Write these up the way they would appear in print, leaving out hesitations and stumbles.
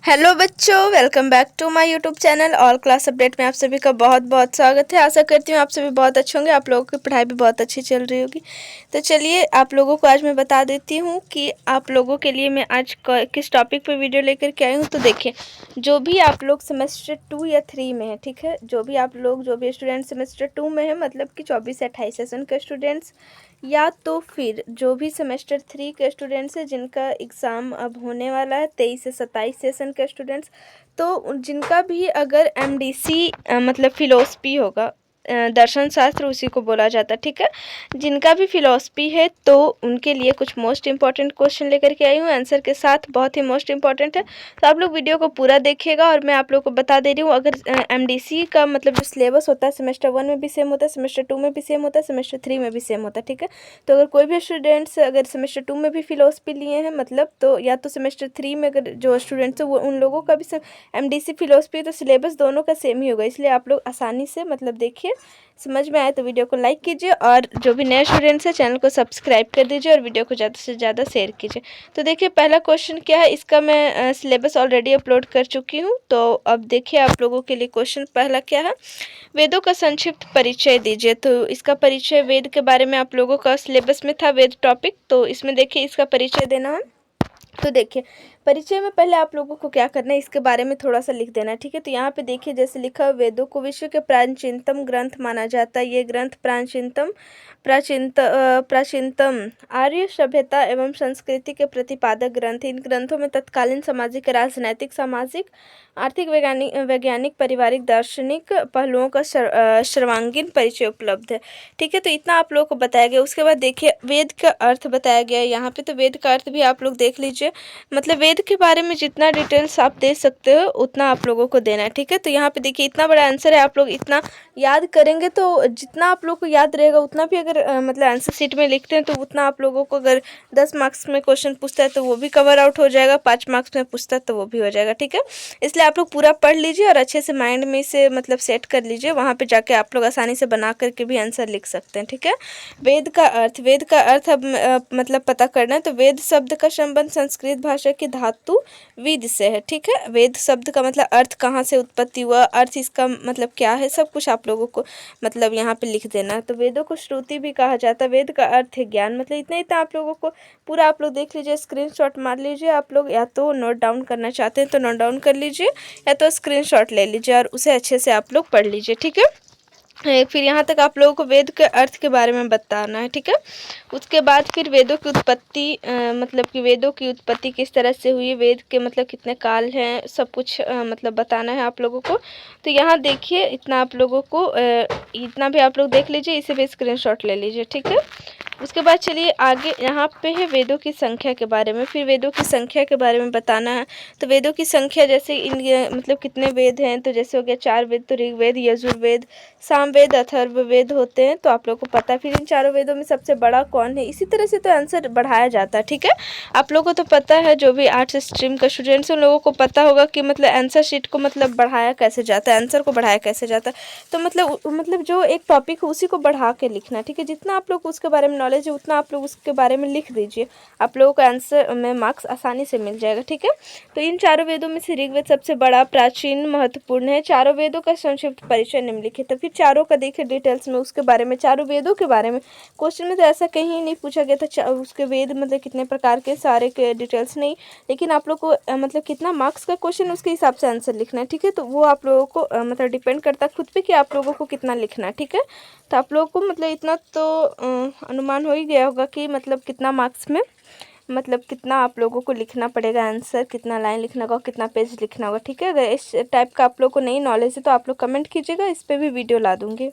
Hello बच्चों, welcome back to my YouTube channel all class update में आप सभी का बहुत बहुत स्वागत है। आशा करती हूँ आप सभी बहुत अच्छे होंगे, आप लोगों की पढ़ाई भी बहुत अच्छी चल रही होगी। तो चलिए आप लोगों को आज मैं बता देती हूँ कि आप लोगों के लिए मैं आज किस टॉपिक पे वीडियो लेकर के आई हूँ। तो देखिए, जो भी आप लोग सेमेस्टर 2 या 3 में है, ठीक है, जो भी स्टूडेंट सेमेस्टर 2 में है, मतलब कि 24 से 28 सेशन के स्टूडेंट्स, या तो फिर जो भी सेमेस्टर 3 के स्टूडेंट्स हैं जिनका एग्ज़ाम अब होने वाला है 23 से 27 सेशन के स्टूडेंट्स, तो जिनका भी अगर एमडीसी मतलब फ़िलॉसफ़ी होगा, दर्शन शास्त्र उसी को बोला जाता है, ठीक है, जिनका भी फ़िलॉसफ़ी है तो उनके लिए कुछ मोस्ट इंपॉर्टेंट क्वेश्चन लेकर के आई हूँ आंसर के साथ, बहुत ही मोस्ट इंपॉर्टेंट है। तो आप लोग वीडियो को पूरा देखिएगा। और मैं आप लोग को बता दे रही हूँ, अगर एमडीसी का मतलब जो सिलेबस होता है सेमेस्टर 1 में भी सेम होता है, सेमेस्टर 2 में भी सेम होता है, सेमेस्टर 3 में भी सेम होता है, ठीक है। तो अगर कोई भी स्टूडेंट्स अगर सेमेस्टर 2 में भी फ़िलॉसफ़ी लिए हैं, मतलब तो या तो सेमेस्टर 3 में अगर जो स्टूडेंट्स हैं वो उन लोगों का भी एमडीसी फ़िलॉसफ़ी, तो सिलेबस दोनों का सेम ही होगा। इसलिए आप लोग आसानी से मतलब देखिए, समझ में आए तो वीडियो को लाइक कीजिए, और जो भी नए स्टूडेंट्स हैं चैनल को सब्सक्राइब कर दीजिए और वीडियो को ज़्यादा से ज़्यादा शेयर कीजिए। तो देखिए, पहला क्वेश्चन क्या है, इसका मैं सिलेबस ऑलरेडी अपलोड कर चुकी हूँ। तो अब देखिए आप लोगों के लिए क्वेश्चन पहला क्या है, वेदों का संक्षिप्त परिचय दीजिए। तो इसका परिचय वेद के बारे में आप लोगों का सिलेबस में था, वेद टॉपिक, तो इसमें देखिए इसका परिचय देना है। तो देखिए, परिचय में पहले आप लोगों को क्या करना है, इसके बारे में थोड़ा सा लिख देना है, ठीक है। तो यहाँ पे देखिए जैसे लिखा है, वेदों को विश्व के प्राचीनतम ग्रंथ माना जाता है। ये ग्रंथ प्राचीनतम आर्य सभ्यता एवं संस्कृति के प्रतिपादक ग्रंथ। इन ग्रंथों में तत्कालीन सामाजिक, राजनैतिक, सामाजिक, आर्थिक, वैज्ञानिक, पारिवारिक, दार्शनिक पहलुओं का सर्वांगीण परिचय उपलब्ध है, ठीक है। तो इतना आप लोगों को बताया गया। उसके बाद देखिए वेद का अर्थ बताया गया है यहाँ पे। तो वेद का अर्थ भी आप लोग देख लीजिए, मतलब वेद के बारे में जितना डिटेल्स आप दे सकते हो उतना आप लोगों को देना है, ठीक है। तो यहाँ पे देखिए इतना बड़ा आंसर है, आप लोग इतना याद करेंगे तो जितना आप लोग को याद रहेगा उतना भी, अगर मतलब आंसर शीट में लिखते हैं तो उतना आप लोगों को, अगर 10 मार्क्स में क्वेश्चन पूछता है तो वो भी कवर आउट हो जाएगा, 5 मार्क्स में पूछता है तो वो भी हो जाएगा, ठीक है। इसलिए आप लोग पूरा पढ़ लीजिए और अच्छे से माइंड में इसे मतलब सेट कर लीजिए, वहाँ पे जाके आप लोग आसानी से बना करके भी आंसर लिख सकते हैं, ठीक है। वेद का अर्थ अब मतलब पता करना है। तो वेद शब्द का संबंध संस्कृत भाषा की धातु विद से है, ठीक है। वेद शब्द का मतलब अर्थ कहाँ से उत्पत्ति हुआ, अर्थ इसका मतलब क्या है, सब कुछ आप लोगों को मतलब यहाँ पे लिख देना है। तो वेदों को श्रुति भी कहा जाता है। वेद का अर्थ है ज्ञान, मतलब इतना इतना आप लोगों को पूरा आप लोग देख लीजिए, स्क्रीनशॉट मार लीजिए। आप लोग या तो नोट डाउन करना चाहते हैं तो नोट डाउन कर लीजिए, या तो स्क्रीनशॉट ले लीजिए और उसे अच्छे से आप लोग पढ़ लीजिए, ठीक है। फिर यहाँ तक आप लोगों को वेद के अर्थ के बारे में बताना है, ठीक है। उसके बाद फिर वेदों की उत्पत्ति, मतलब कि वेदों की उत्पत्ति किस तरह से हुई, वेद के मतलब कितने काल हैं, सब कुछ मतलब बताना है आप लोगों को। तो यहाँ देखिए इतना आप लोगों को इतना भी आप लोग देख लीजिए, इसे भी स्क्रीनशॉट ले लीजिए, ठीक है। उसके बाद चलिए आगे, यहाँ पे है वेदों की संख्या के बारे में। फिर वेदों की संख्या के बारे में बताना है। तो वेदों की संख्या जैसे मतलब कितने वेद हैं, तो जैसे हो गया 4 वेद, तो ऋग्वेद, यजुर्वेद, सामवेद, अथर्ववेद होते हैं, तो आप लोगों को पता है। फिर इन चारों वेदों में सबसे बड़ा कौन है, इसी तरह से तो आंसर बढ़ाया जाता है, ठीक है। आप लोगों को तो पता है, जो भी आर्ट्स स्ट्रीम का स्टूडेंट्स उन लोगों को पता होगा कि मतलब आंसर शीट को मतलब बढ़ाया कैसे जाता है, आंसर को बढ़ाया कैसे जाता है। तो मतलब जो एक टॉपिक है उसी को बढ़ा के लिखना, ठीक है। जितना आप लोग उसके बारे में नॉलेज है उतना आप लोग उसके बारे में लिख दीजिए, आप लोगों को आंसर में मार्क्स आसानी से मिल जाएगा, ठीक है। तो इन चारों वेदों में से ऋग्वेद सबसे बड़ा, प्राचीन, महत्वपूर्ण है। चारों वेदों का संक्षिप्त परिचय निम्नलिखित है। फिर चारों का देखिए डिटेल्स में, उसके बारे में, चारों वेदों के बारे में क्वेश्चन में तो ऐसा कहीं नहीं पूछा गया था उसके वेद मतलब कितने प्रकार के, सारे के डिटेल्स नहीं, लेकिन आप लोग को मतलब कितना मार्क्स का क्वेश्चन उसके हिसाब से आंसर लिखना है, ठीक है। तो वो आप लोगों को मतलब डिपेंड करता है खुद पे कि आप लोगों को कितना लिखना है, ठीक है। तो आप लोगों को मतलब इतना तो अनुमान हो ही गया होगा कि मतलब कितना मार्क्स में मतलब कितना आप लोगों को लिखना पड़ेगा आंसर, कितना लाइन लिखना होगा, कितना पेज लिखना होगा, ठीक है। अगर इस टाइप का आप लोग को नहीं नॉलेज है तो आप लोग कमेंट कीजिएगा, इस पर भी वीडियो ला दूँगी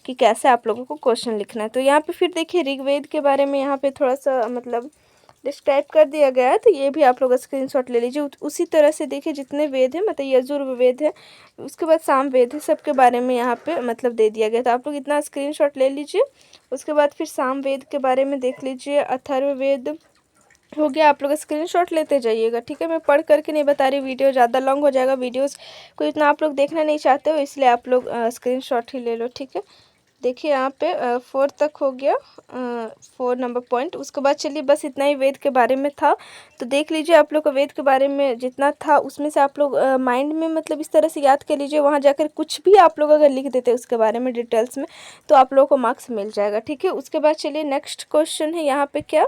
कि कैसे आप लोगों को क्वेश्चन लिखना है। तो यहाँ पे फिर देखिए ऋग्वेद के बारे में यहाँ पे थोड़ा सा मतलब डिस्क्राइब कर दिया गया है, तो ये भी आप लोग स्क्रीनशॉट ले लीजिए। उसी तरह से देखिए जितने वेद हैं, मतलब यजुर्वेद है, उसके बाद सामवेद है, सबके बारे में यहाँ पे मतलब दे दिया गया। तो आप लोग इतना स्क्रीनशॉट ले लीजिए। उसके बाद फिर सामवेद के बारे में देख लीजिए, अथर्ववेद हो गया, आप लोग स्क्रीनशॉट लेते जाइएगा, ठीक है। मैं पढ़ करके नहीं बता रही, वीडियो ज़्यादा लॉन्ग हो जाएगा, वीडियोस को इतना आप लोग देखना नहीं चाहते हो, इसलिए आप लोग स्क्रीनशॉट ही ले लो, ठीक है। देखिए यहाँ पे 4 तक हो गया, 4 नंबर पॉइंट। उसके बाद चलिए बस इतना ही वेद के बारे में था। तो देख लीजिए आप लोग को वेद के बारे में जितना था उसमें से आप लोग माइंड में मतलब इस तरह से याद कर लीजिए, वहाँ जाकर कुछ भी आप लोग अगर लिख देते उसके बारे में डिटेल्स में तो आप लोगों को मार्क्स मिल जाएगा, ठीक है। उसके बाद चलिए नेक्स्ट क्वेश्चन है यहाँ पे क्या,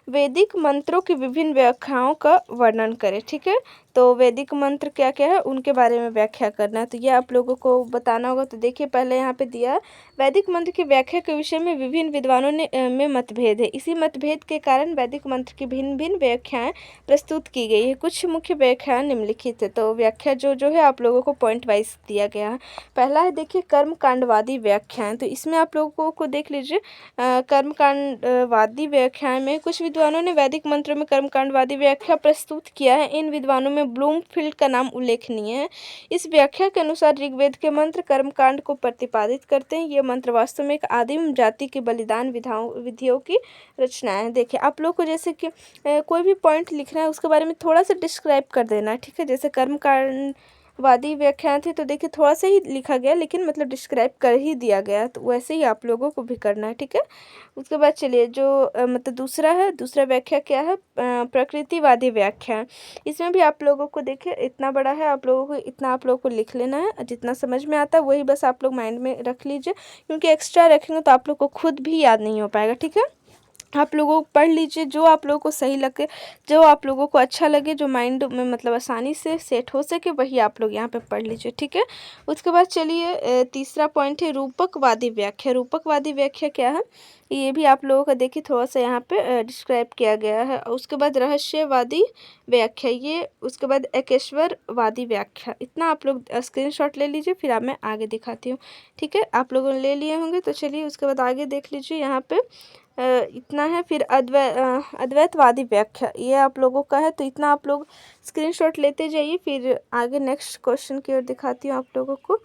वैदिक मंत्रों की विभिन्न व्याख्याओं का वर्णन करें, ठीक है। तो वैदिक मंत्र क्या क्या है उनके बारे में व्याख्या करना है, तो ये आप लोगों को बताना होगा। तो देखिए पहले यहाँ पे दिया है, वैदिक मंत्र की व्याख्या के विषय में विभिन्न विद्वानों में मतभेद है। इसी मतभेद के कारण वैदिक मंत्र की भिन्न भिन्न व्याख्याएं प्रस्तुत की गई है। कुछ मुख्य व्याख्याएं निम्नलिखित है। तो व्याख्या जो है आप लोगों को पॉइंट वाइज दिया गया है। पहला है देखिए कर्मकांडवादी व्याख्याएं। तो इसमें आप लोगों को देख लीजिए कर्मकांडवादी व्याख्याएं में कुछ विद्वानों ने वैदिक मंत्रों में कर्मकांडवादी व्याख्या प्रस्तुत किया है। इन विद्वानों में ब्लूमफील्ड का नाम उल्लेखनीय है। इस व्याख्या के अनुसार ऋग्वेद के मंत्र कर्मकांड को प्रतिपादित करते हैं। ये मंत्र वास्तव में एक आदिम जाति के बलिदान विधियों की रचनाएं हैं। देखिए आप लोग को जैसे कि कोई भी पॉइंट लिखना है उसके बारे में थोड़ा सा डिस्क्राइब कर देना है, ठीक है। जैसे कर्मकांड वादी व्याख्यान थे तो देखिए थोड़ा सा ही लिखा गया लेकिन मतलब डिस्क्राइब कर ही दिया गया, तो वैसे ही आप लोगों को भी करना है, ठीक है। उसके बाद चलिए जो मतलब दूसरा है, दूसरा व्याख्या क्या है, प्रकृतिवादी व्याख्या। इसमें भी आप लोगों को देखिए इतना बड़ा है, आप लोगों को इतना आप लोगों को लिख लेना है, जितना समझ में आता है वही बस आप लोग माइंड में रख लीजिए, क्योंकि एक्स्ट्रा रखेंगे तो आप लोग को खुद भी याद नहीं हो पाएगा, ठीक है। आप लोगों को पढ़ लीजिए, जो आप लोगों को सही लगे, जो आप लोगों को अच्छा लगे, जो माइंड में मतलब आसानी से सेट हो सके वही आप लोग यहाँ पे पढ़ लीजिए, ठीक है। उसके बाद चलिए तीसरा पॉइंट है रूपकवादी व्याख्या। रूपकवादी व्याख्या क्या है, ये भी आप लोगों का देखिए थोड़ा सा यहाँ पे डिस्क्राइब किया गया है। उसके बाद रहस्यवादी व्याख्या, ये उसके बाद एकेश्वरवादी व्याख्या। इतना आप लोग स्क्रीनशॉट ले लीजिए, फिर आप मैं आगे दिखाती हूँ, ठीक है। आप लोगों ने ले लिए होंगे तो चलिए उसके बाद आगे देख लीजिए यहाँ पे इतना है। फिर अद्वैतवादी व्याख्या, ये आप लोगों का है, तो इतना आप लोग स्क्रीनशॉट लेते जाइए, फिर आगे नेक्स्ट क्वेश्चन की ओर दिखाती हूँ आप लोगों को।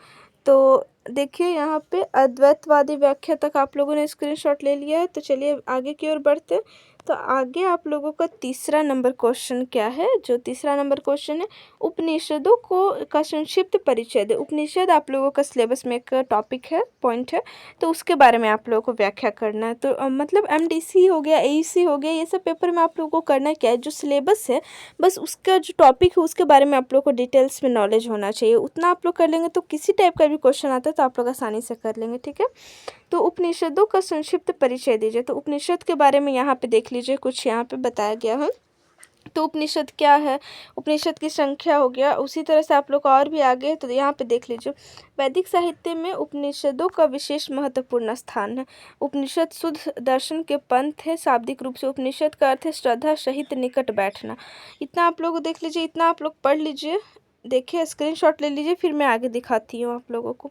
तो देखिए यहाँ पे अद्वैतवादी व्याख्या तक आप लोगों ने स्क्रीनशॉट ले लिया है, तो चलिए आगे की ओर बढ़ते हैं। तो आगे आप लोगों का तीसरा नंबर क्वेश्चन क्या है, जो तीसरा नंबर क्वेश्चन है उपनिषदों को का संक्षिप्त परिचय दे। उपनिषद आप लोगों का सिलेबस में एक टॉपिक है, पॉइंट है, तो उसके बारे में आप लोगों को व्याख्या करना है। तो मतलब एमडीसी हो गया, एईसी हो गया, ये सब पेपर में आप लोगों को करना क्या है, जो सिलेबस है बस उसका जो टॉपिक है उसके बारे में आप लोग को डिटेल्स में नॉलेज होना चाहिए, उतना आप लोग कर लेंगे तो किसी टाइप का भी क्वेश्चन आता है तो आप लोग आसानी से कर लेंगे, ठीक है। तो उपनिषदों का संक्षिप्त परिचय दीजिए। तो उपनिषद के बारे में यहाँ पे देख लीजिए, कुछ यहाँ पे बताया गया है। तो उपनिषद क्या है, उपनिषद की संख्या हो गया, उसी तरह से आप लोग और भी आगे तो यहाँ पे देख लीजिए। वैदिक साहित्य में उपनिषदों का विशेष महत्वपूर्ण स्थान है। उपनिषद शुद्ध दर्शन के पंथ है। शाब्दिक रूप से उपनिषद का अर्थ है श्रद्धा सहित निकट बैठना। इतना आप लोग देख लीजिए, इतना आप लोग पढ़ लीजिए, देखिए स्क्रीनशॉट ले लीजिए, फिर मैं आगे दिखाती हूँ आप लोगों को।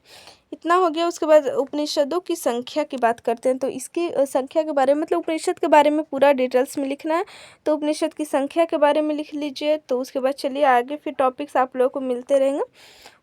इतना हो गया। उसके बाद उपनिषदों की संख्या की बात करते हैं। तो इसकी संख्या के बारे में मतलब उपनिषद के बारे में पूरा डिटेल्स में लिखना है, तो उपनिषद की संख्या के बारे में लिख लीजिए। तो उसके बाद चलिए आगे फिर टॉपिक्स आप लोगों को मिलते रहेंगे।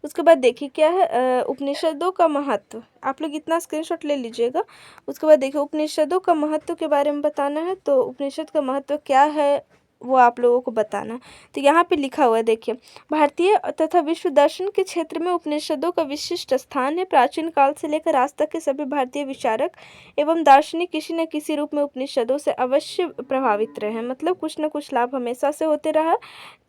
उसके बाद देखिए क्या है उपनिषदों का महत्व, आप लोग इतना स्क्रीनशॉट ले लीजिएगा। उसके बाद देखिए उपनिषदों का महत्व के बारे में बताना है। तो उपनिषद का महत्व क्या है वो आप लोगों को बताना। तो यहाँ पे लिखा हुआ है देखिए, भारतीय तथा विश्व दर्शन के क्षेत्र में उपनिषदों का विशिष्ट स्थान है। प्राचीन काल से लेकर आज तक के सभी भारतीय विचारक एवं दार्शनिक किसी न किसी रूप में उपनिषदों से अवश्य प्रभावित रहे हैं, मतलब कुछ न कुछ लाभ हमेशा से होते रहा।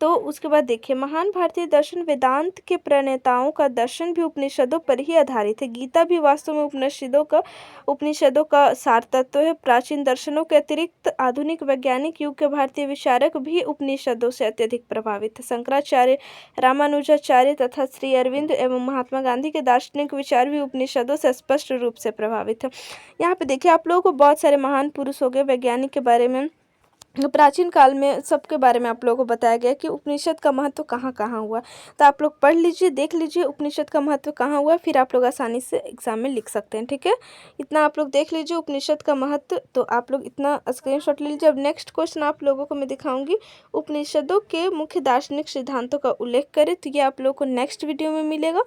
तो उसके बाद देखिए, महान भारतीय दर्शन वेदांत के प्रणेताओं का दर्शन भी उपनिषदों पर ही आधारित है। गीता भी वास्तव में उपनिषदों का सार तत्व है। प्राचीन दर्शनों के अतिरिक्त आधुनिक वैज्ञानिक युग के भारतीय विचारक भी उपनिषदों से अत्यधिक प्रभावित है। शंकराचार्य, रामानुजाचार्य तथा श्री अरविंद एवं महात्मा गांधी के दार्शनिक विचार भी उपनिषदों से स्पष्ट रूप से प्रभावित है। यहाँ पे देखिए आप लोगों को बहुत सारे महान पुरुष हो गए, वैज्ञानिक के बारे में, प्राचीन काल में सबके बारे में आप लोगों को बताया गया कि उपनिषद का महत्व कहाँ कहाँ हुआ। तो आप लोग पढ़ लीजिए, देख लीजिए उपनिषद का महत्व कहाँ हुआ, फिर आप लोग आसानी से एग्जाम में लिख सकते हैं, ठीक है। इतना आप लोग देख लीजिए उपनिषद का महत्व, तो आप लोग इतना स्क्रीनशॉट ले लीजिए। अब नेक्स्ट क्वेश्चन आप लोगों को मैं दिखाऊंगी, उपनिषदों के मुख्य दार्शनिक सिद्धांतों का उल्लेख करें। तो ये आप लोगों को नेक्स्ट वीडियो में मिलेगा।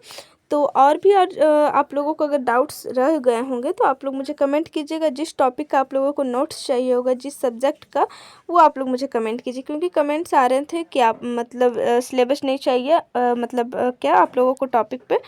तो और भी आप लोगों को अगर डाउट्स रह गए होंगे तो आप लोग मुझे कमेंट कीजिएगा। जिस टॉपिक का आप लोगों को नोट्स चाहिए होगा, जिस सब्जेक्ट का, वो आप लोग मुझे कमेंट कीजिए, क्योंकि कमेंट्स आ रहे थे कि आप मतलब सिलेबस नहीं चाहिए, मतलब क्या आप लोगों को टॉपिक पे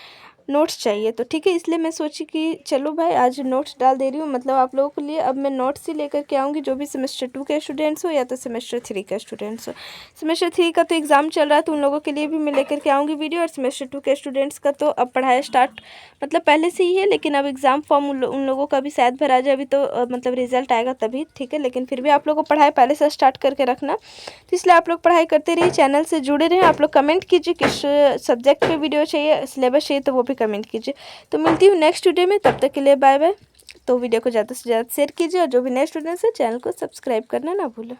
नोट्स चाहिए। तो ठीक है, इसलिए मैं सोची कि चलो भाई आज नोट्स डाल दे रही हूँ, मतलब आप लोगों के लिए अब मैं नोट्स ही लेकर के आऊँगी, जो भी सेमेस्टर 2 के स्टूडेंट्स हो या तो सेमेस्टर 3 के स्टूडेंट्स हो। सेमेस्टर 3 का तो एग्ज़ाम चल रहा है, तो उन लोगों के लिए भी मैं लेकर के आऊँगी वीडियो, और सेमेस्टर 2 के स्टूडेंट्स का तो अब पढ़ाई स्टार्ट मतलब पहले से ही है, लेकिन अब एग्ज़ाम फॉर्म उन लोगों का भी शायद भरा जाए। अभी तो मतलब रिजल्ट आएगा तभी, ठीक है, लेकिन फिर भी आप लोगों को पढ़ाई पहले से स्टार्ट करके रखना। तो इसलिए आप लोग पढ़ाई करते रहिए, चैनल से जुड़े रहें। आप लोग कमेंट कीजिए किस सब्जेक्ट पे वीडियो चाहिए, सिलेबस चाहिए तो वो भी कमेंट कीजिए। तो मिलती हूँ नेक्स्ट वीडियो में, तब तक के लिए बाय बाय। तो वीडियो को ज़्यादा से ज़्यादा शेयर कीजिए, और जो भी नए स्टूडेंट्स हैं चैनल को सब्सक्राइब करना ना भूलें।